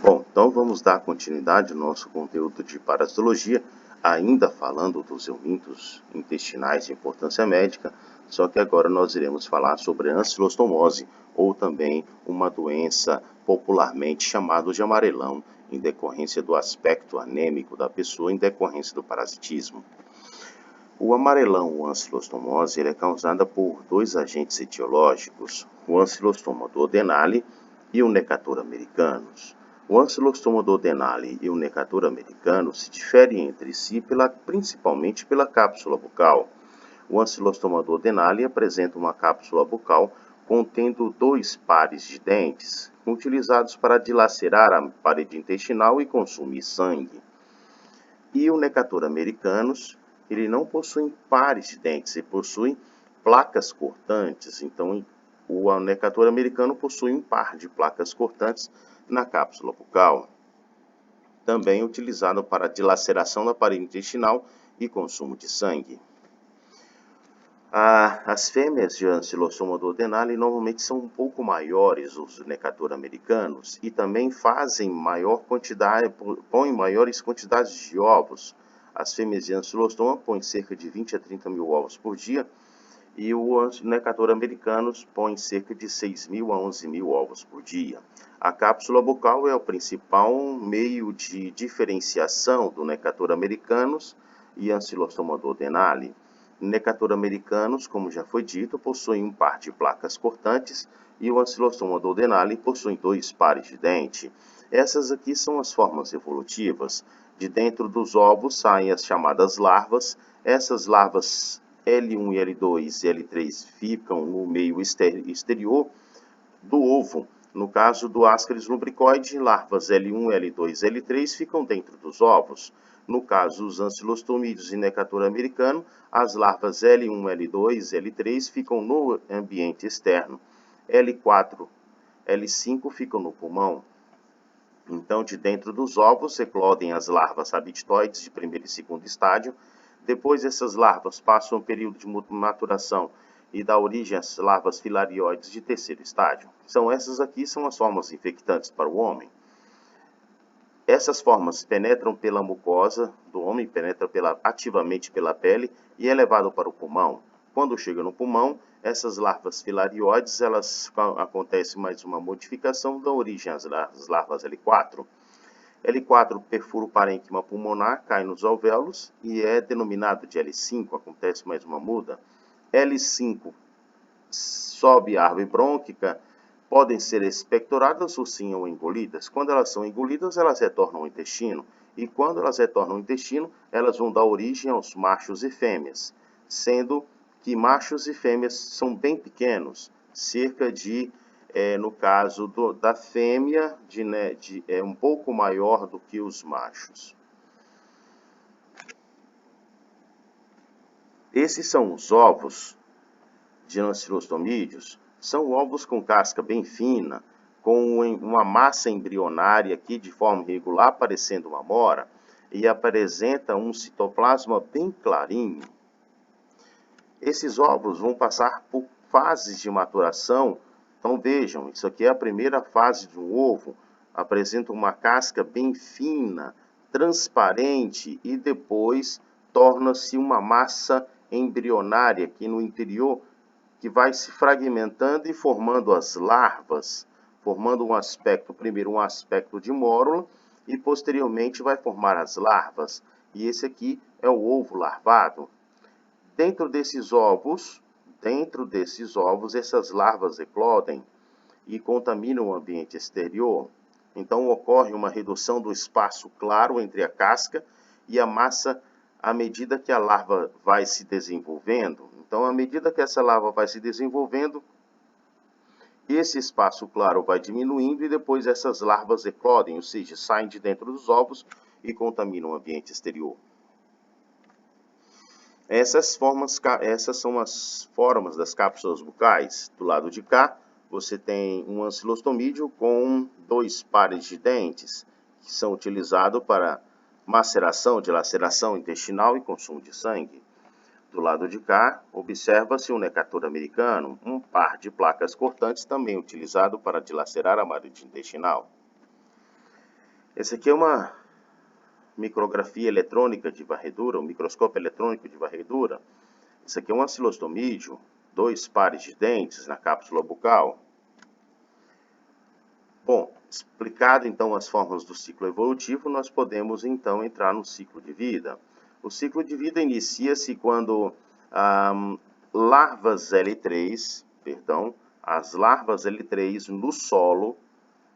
Bom, então vamos dar continuidade ao nosso conteúdo de parasitologia, ainda falando dos eumintos intestinais de importância médica, só que agora nós iremos falar sobre a ancilostomose, ou também uma doença popularmente chamada de amarelão, em decorrência do aspecto anêmico da pessoa, em decorrência do parasitismo. O amarelão ou ancilostomose é causada por dois agentes etiológicos, o Ancylostoma duodenale e o Necator americanus. O Ancylostoma duodenale e o Necator americanus se diferem entre si principalmente pela cápsula bucal. O Ancylostoma duodenale apresenta uma cápsula bucal contendo dois pares de dentes, utilizados para dilacerar a parede intestinal e consumir sangue. E o Necator americanus, ele não possui pares de dentes, ele possui placas cortantes. Então, o Necator americano possui um par de placas cortantes na cápsula bucal, também utilizado para dilaceração da parede intestinal e consumo de sangue. As fêmeas de Ancylostoma duodenale normalmente são um pouco maiores, os Necator americanos, e também põem maiores quantidades de ovos. As fêmeas de Ancylostoma põem cerca de 20 a 30 mil ovos por dia, e o Necator americanus põe cerca de 6 mil a 11 mil ovos por dia. A cápsula bucal é o principal meio de diferenciação do Necator americanus e Ancylostoma duodenale. Necator americanus, como já foi dito, possui um par de placas cortantes e o Ancylostoma duodenale possui dois pares de dente. Essas aqui são as formas evolutivas. De dentro dos ovos saem as chamadas larvas. Essas larvas L1 e L2 e L3 ficam no meio exterior do ovo. No caso do Ascaris lumbricoide, larvas L1, L2 e L3 ficam dentro dos ovos. No caso dos ancilostomídeos e Necator americano, as larvas L1, L2 e L3 ficam no ambiente externo. L4, L5 ficam no pulmão. Então, de dentro dos ovos, eclodem as larvas habictoides de primeiro e segundo estágio. Depois, essas larvas passam um período de maturação e dá origem às larvas filarioides de terceiro estágio. Essas aqui são as formas infectantes para o homem. Essas formas penetram pela mucosa do homem, penetram ativamente pela pele e é levado para o pulmão. Quando chega no pulmão, essas larvas filarioides, acontece mais uma modificação, dão origem às larvas L4. L4 perfura o parênquima pulmonar, cai nos alvéolos e é denominado de L5, acontece mais uma muda. L5 sobe a árvore brônquica, podem ser expectoradas ou sim ou engolidas. Quando elas são engolidas, elas retornam ao intestino. E quando elas retornam ao intestino, elas vão dar origem aos machos e fêmeas, sendo que machos e fêmeas são bem pequenos, cerca de, no caso da fêmea, é um pouco maior do que os machos. Esses são os ovos de ancilostomídeos. São ovos com casca bem fina, com uma massa embrionária aqui de forma irregular, parecendo uma mora, e apresenta um citoplasma bem clarinho. Esses ovos vão passar por fases de maturação. Então vejam, isso aqui é a primeira fase de um ovo, apresenta uma casca bem fina, transparente, e depois torna-se uma massa embrionária aqui no interior, que vai se fragmentando e formando as larvas, formando primeiro um aspecto de mórula, e posteriormente vai formar as larvas. E esse aqui é o ovo larvado. Dentro desses ovos, essas larvas eclodem e contaminam o ambiente exterior. Então ocorre uma redução do espaço claro entre a casca e a massa à medida que a larva vai se desenvolvendo. Então, à medida que essa larva vai se desenvolvendo, esse espaço claro vai diminuindo e depois essas larvas eclodem, ou seja, saem de dentro dos ovos e contaminam o ambiente exterior. Essas são as formas das cápsulas bucais. Do lado de cá, você tem um ancilostomídeo com dois pares de dentes, que são utilizados para maceração, dilaceração intestinal e consumo de sangue. Do lado de cá, observa-se um Necator americano, um par de placas cortantes também utilizado para dilacerar a parede intestinal. Esse aqui é uma micrografia eletrônica de varredura, um microscópio eletrônico de varredura. Isso aqui é um oscilostomídeo, 2 pares de dentes na cápsula bucal. Bom, explicado então as formas do ciclo evolutivo, nós podemos então entrar no ciclo de vida. O ciclo de vida inicia-se quando larvas L3, as larvas L3 no solo,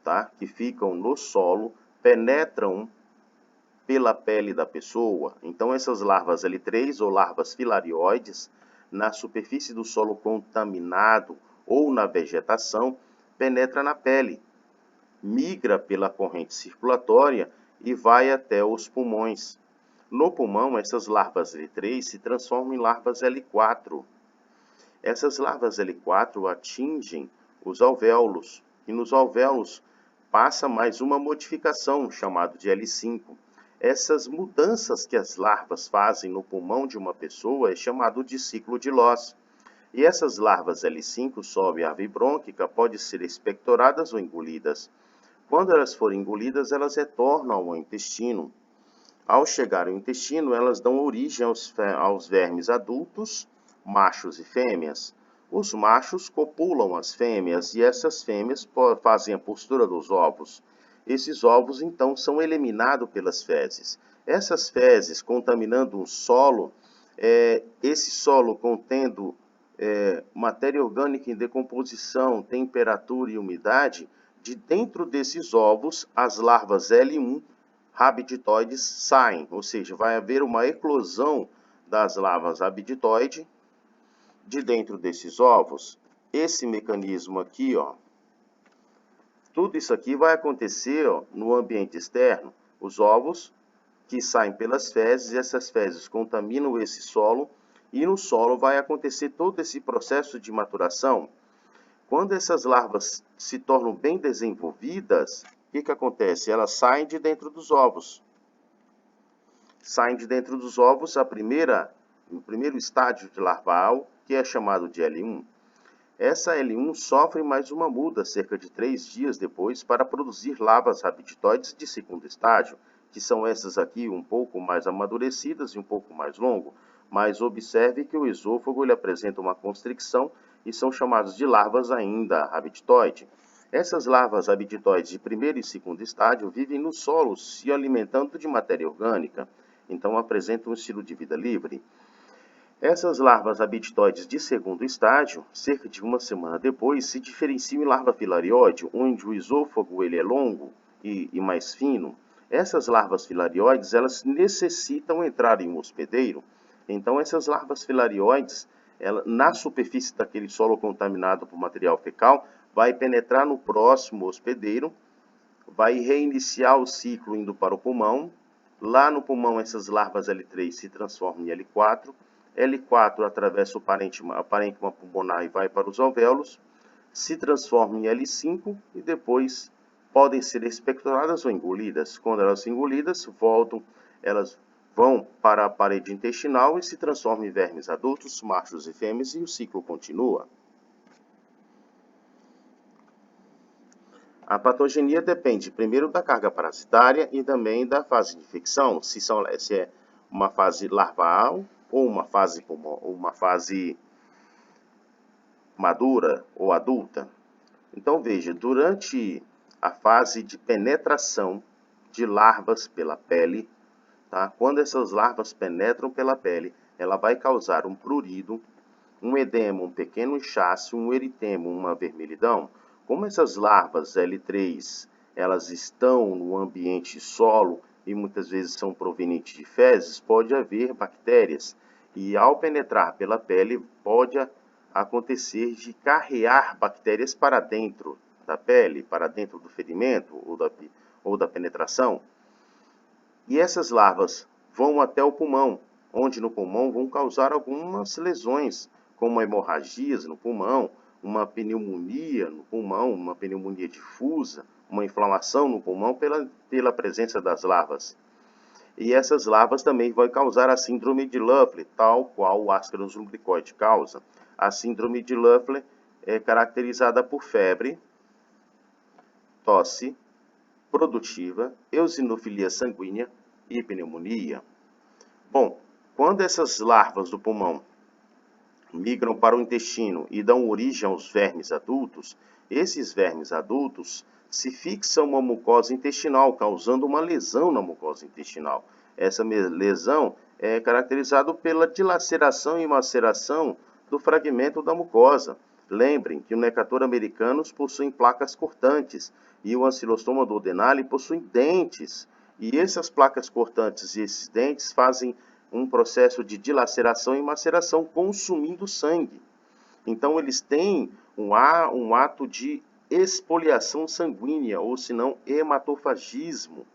tá? Que ficam no solo, penetram pela pele da pessoa. Então essas larvas L3 ou larvas filarioides, na superfície do solo contaminado ou na vegetação, penetra na pele, migra pela corrente circulatória e vai até os pulmões. No pulmão, essas larvas L3 se transformam em larvas L4. Essas larvas L4 atingem os alvéolos, e nos alvéolos passa mais uma modificação, chamada de L5. Essas mudanças que as larvas fazem no pulmão de uma pessoa é chamado de ciclo de Loss. E essas larvas L5 sobem a árvore brônquica, podem ser expectoradas ou engolidas. Quando elas forem engolidas, elas retornam ao intestino. Ao chegar ao intestino, elas dão origem aos vermes adultos, machos e fêmeas. Os machos copulam as fêmeas e essas fêmeas fazem a postura dos ovos. Esses ovos, então, são eliminados pelas fezes. Essas fezes, contaminando um solo, esse solo contendo matéria orgânica em decomposição, temperatura e umidade, de dentro desses ovos, as larvas L1 rabditoides saem, ou seja, vai haver uma eclosão das larvas rabditoides de dentro desses ovos. Esse mecanismo aqui, ó, tudo isso aqui vai acontecer, ó, no ambiente externo. Os ovos que saem pelas fezes, e essas fezes contaminam esse solo, e no solo vai acontecer todo esse processo de maturação. Quando essas larvas se tornam bem desenvolvidas, o que acontece? Elas saem de dentro dos ovos. Saem de dentro dos ovos o primeiro estágio de larval, que é chamado de L1. Essa L1 sofre mais uma muda cerca de 3 dias depois para produzir larvas rabditoides de segundo estágio, que são essas aqui um pouco mais amadurecidas e um pouco mais longo. Mas observe que o esôfago ele apresenta uma constricção e são chamados de larvas ainda rabditoide. Essas larvas rabditoides de primeiro e segundo estágio vivem no solo, se alimentando de matéria orgânica, então apresentam um estilo de vida livre. Essas larvas rabditoides de segundo estágio, cerca de uma semana depois, se diferenciam em larva filarioide, onde o esôfago ele é longo e mais fino. Essas larvas filarioides, elas necessitam entrar em um hospedeiro. Então, essas larvas filarioides, na superfície daquele solo contaminado por material fecal, vai penetrar no próximo hospedeiro, vai reiniciar o ciclo indo para o pulmão. Lá no pulmão, essas larvas L3 se transformam em L4. L4 atravessa o parênquima pulmonar e vai para os alvéolos, se transforma em L5 e depois podem ser expectoradas ou engolidas. Quando elas são engolidas, elas vão para a parede intestinal e se transformam em vermes adultos, machos e fêmeas, e o ciclo continua. A patogenia depende primeiro da carga parasitária e também da fase de infecção, se é uma fase larval ou uma fase madura ou adulta. Então veja, durante a fase de penetração de larvas pela pele, tá? Quando essas larvas penetram pela pele, ela vai causar um prurido, um edema, um pequeno inchaço, um eritema, uma vermelhidão. Como essas larvas L3, elas estão no ambiente solo e muitas vezes são provenientes de fezes, pode haver bactérias. E ao penetrar pela pele, pode acontecer de carrear bactérias para dentro da pele, para dentro do ferimento ou da penetração. E essas larvas vão até o pulmão, onde no pulmão vão causar algumas lesões, como hemorragias no pulmão, uma pneumonia no pulmão, uma pneumonia difusa, uma inflamação no pulmão pela presença das larvas. E essas larvas também vão causar a síndrome de Leffler, tal qual o Ascaris lumbricoide causa. A síndrome de Leffler é caracterizada por febre, tosse, produtiva, eosinofilia sanguínea e pneumonia. Bom, quando essas larvas do pulmão migram para o intestino e dão origem aos vermes adultos, esses vermes adultos se fixam uma mucosa intestinal, causando uma lesão na mucosa intestinal. Essa lesão é caracterizada pela dilaceração e maceração do fragmento da mucosa. Lembrem que o Necator americanus possui placas cortantes e o Ancylostoma duodenale possui dentes. E essas placas cortantes e esses dentes fazem um processo de dilaceração e maceração, consumindo sangue. Então, eles têm um ato de expoliação sanguínea, ou se não, hematofagismo.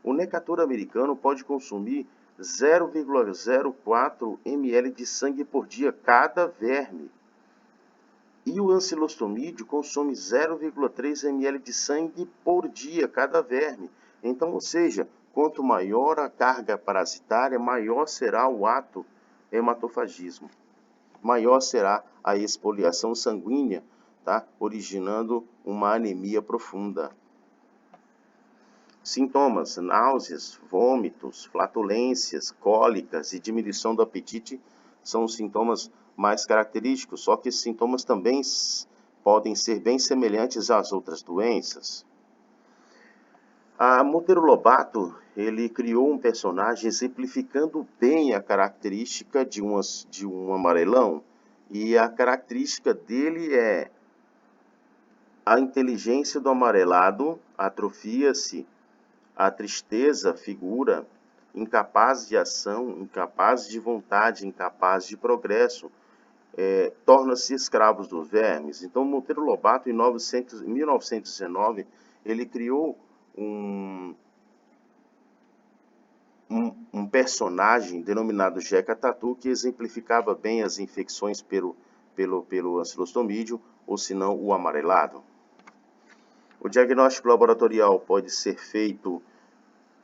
O Necator americano pode consumir 0,04 ml de sangue por dia cada verme. E o ancilostomídeo consome 0,3 ml de sangue por dia cada verme. Então, ou seja, quanto maior a carga parasitária, maior será o ato hematofagismo. Maior será a expoliação sanguínea, tá? Originando uma anemia profunda. Sintomas: náuseas, vômitos, flatulências, cólicas e diminuição do apetite são os sintomas mais característicos, só que esses sintomas também podem ser bem semelhantes às outras doenças. A Monteiro Lobato, ele criou um personagem exemplificando bem a característica de um amarelão, e a característica dele é a inteligência do amarelado atrofia-se, a tristeza figura, incapaz de ação, incapaz de vontade, incapaz de progresso, torna-se escravos dos vermes. Então, Monteiro Lobato, em 1919, ele criou um personagem denominado Jeca Tatu, que exemplificava bem as infecções pelo ancilostomídeo, ou se não, o amarelado. O diagnóstico laboratorial pode ser feito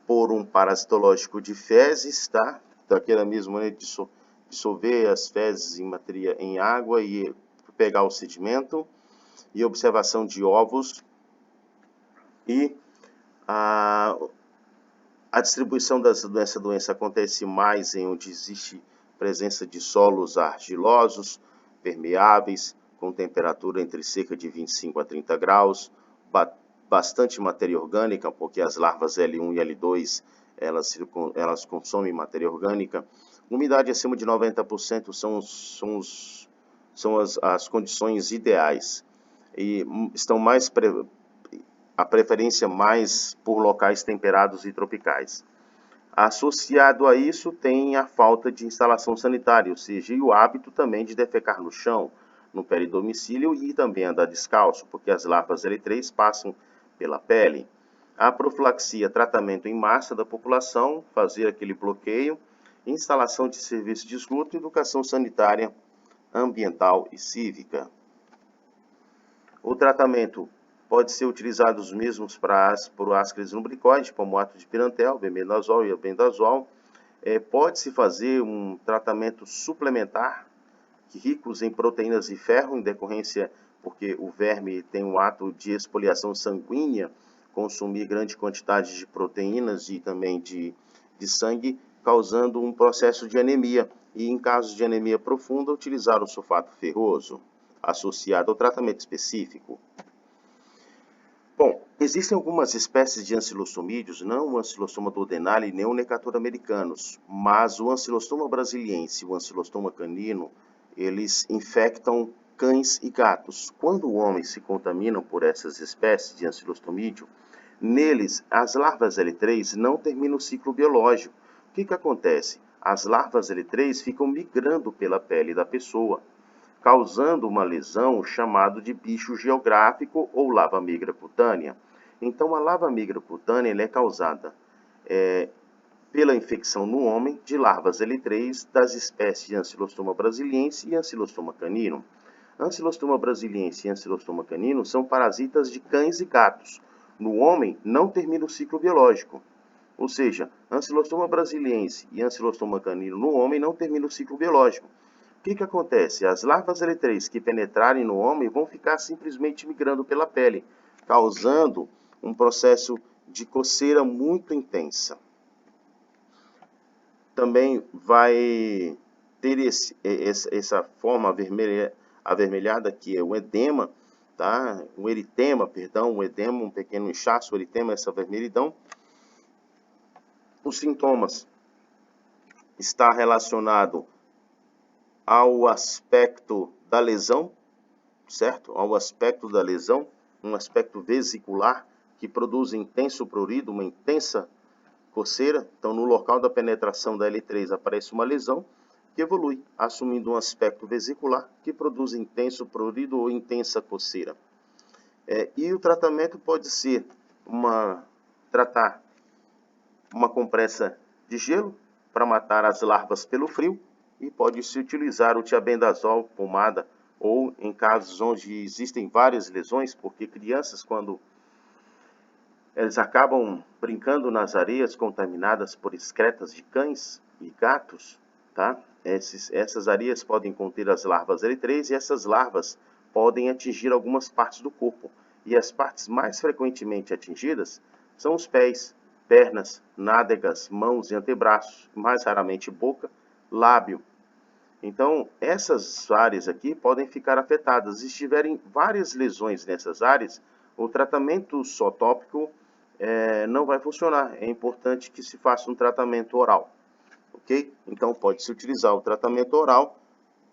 por um parasitológico de fezes, tá? Daquela mesma maneira de dissolver as fezes em água e pegar o sedimento, e observação de ovos, e a distribuição dessa doença acontece mais em onde existe presença de solos argilosos, permeáveis, com temperatura entre cerca de 25 a 30 graus, bastante matéria orgânica, porque as larvas L1 e L2 elas consomem matéria orgânica. Umidade acima de 90% são as condições ideais, e estão a preferência mais por locais temperados e tropicais. Associado a isso tem a falta de instalação sanitária, ou seja, e o hábito também de defecar no chão, no peridomicílio, e também andar descalço, porque as larvas L3 passam pela pele. A profilaxia, tratamento em massa da população, fazer aquele bloqueio, instalação de serviço de esgoto, educação sanitária, ambiental e cívica. O tratamento pode ser utilizado os mesmos por ascaris lumbricoide, palmoato de pirantel, bemidazol e albendazol. Pode-se fazer um tratamento suplementar, ricos em proteínas de ferro, em decorrência porque o verme tem um ato de expoliação sanguínea, consumir grande quantidade de proteínas e também de sangue, causando um processo de anemia. E em casos de anemia profunda, utilizar o sulfato ferroso, associado ao tratamento específico. Bom, existem algumas espécies de ancilostomídeos, não o Ancylostoma duodenale nem o Necator americanus, mas o Ancylostoma brasiliense e o Ancylostoma canino, eles infectam cães e gatos. Quando homens se contaminam por essas espécies de ancilostomídeo, neles as larvas L3 não terminam o ciclo biológico. O que acontece? As larvas L3 ficam migrando pela pele da pessoa, causando uma lesão chamada de bicho geográfico ou lava migra cutânea. Então, a lava migra cutânea é causada pela infecção no homem de larvas L3 das espécies de Ancylostoma brasiliense e Ancylostoma canino. Ancylostoma brasiliense e Ancylostoma canino são parasitas de cães e gatos. No homem, não termina o ciclo biológico. Ou seja, Ancylostoma brasiliense e Ancylostoma canino no homem não termina o ciclo biológico. O que acontece? As larvas L3 que penetrarem no homem vão ficar simplesmente migrando pela pele, causando um processo de coceira muito intensa. Também vai ter essa forma avermelhada, que é o edema, tá? O eritema, perdão, o edema, um pequeno inchaço, o eritema, essa vermelhidão. Os sintomas está relacionado ao aspecto da lesão, certo? Ao aspecto da lesão, um aspecto vesicular que produz intenso prurido, uma intensa coceira. Então, no local da penetração da L3 aparece uma lesão que evolui, assumindo um aspecto vesicular que produz intenso prurido ou intensa coceira. E o tratamento pode ser tratar uma compressa de gelo para matar as larvas pelo frio, e pode-se utilizar o tiabendazol pomada, ou em casos onde existem várias lesões, porque crianças, quando eles acabam brincando nas areias contaminadas por excretas de cães e gatos, tá? Essas areias podem conter as larvas L3, e essas larvas podem atingir algumas partes do corpo. E as partes mais frequentemente atingidas são os pés, pernas, nádegas, mãos e antebraços, mais raramente boca, lábio. Então, essas áreas aqui podem ficar afetadas. Se tiverem várias lesões nessas áreas, o tratamento só tópico não vai funcionar. É importante que se faça um tratamento oral, ok? Então, pode-se utilizar o tratamento oral,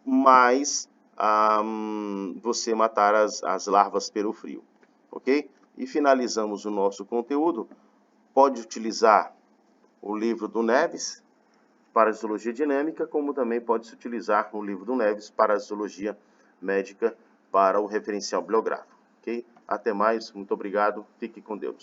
mas você matar as larvas pelo frio, ok? E finalizamos o nosso conteúdo. Pode utilizar o livro do Neves para a histologia dinâmica, como também pode-se utilizar o livro do Neves para a histologia médica, para o referencial bibliográfico, ok? Até mais, muito obrigado, fique com Deus.